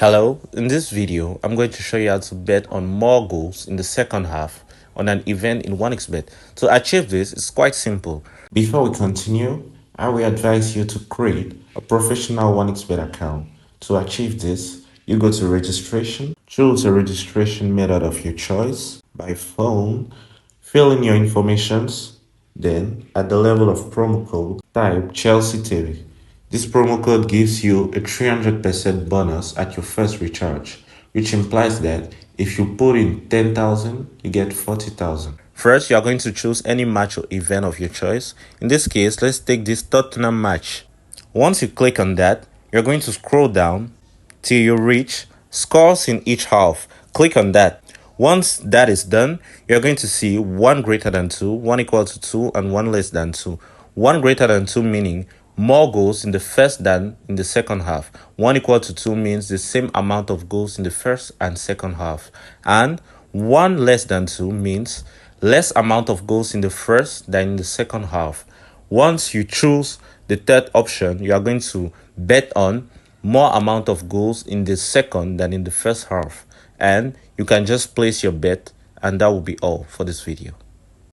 Hello, in this video, I'm going to show you how to bet on more goals in the second half on an event in 1xBet. To achieve this, it's quite simple. Before we continue, I will advise you to create a professional 1xBet account. To achieve this, you go to registration, choose a registration method of your choice by phone, fill in your informations, then at the level of promo code, type Chelsea TV. This promo code gives you a 300% bonus at your first recharge, which implies that if you put in 10,000, you get 40,000. First, you are going to choose any match or event of your choice. In this case, let's take this Tottenham match. Once you click on that, you're going to scroll down till you reach scores in each half. Click on that. Once that is done, you're going to see 1 greater than 2, 1 equal to 2, and 1 less than 2. 1 greater than 2 meaning more goals in the first than in the second half. 1 equal to 2 means the same amount of goals in the first and second half. And 1 less than 2 means less amount of goals in the first than in the second half. Once you choose the third option, you are going to bet on more amount of goals in the second than in the first half. And you can just place your bet, and that will be all for this video.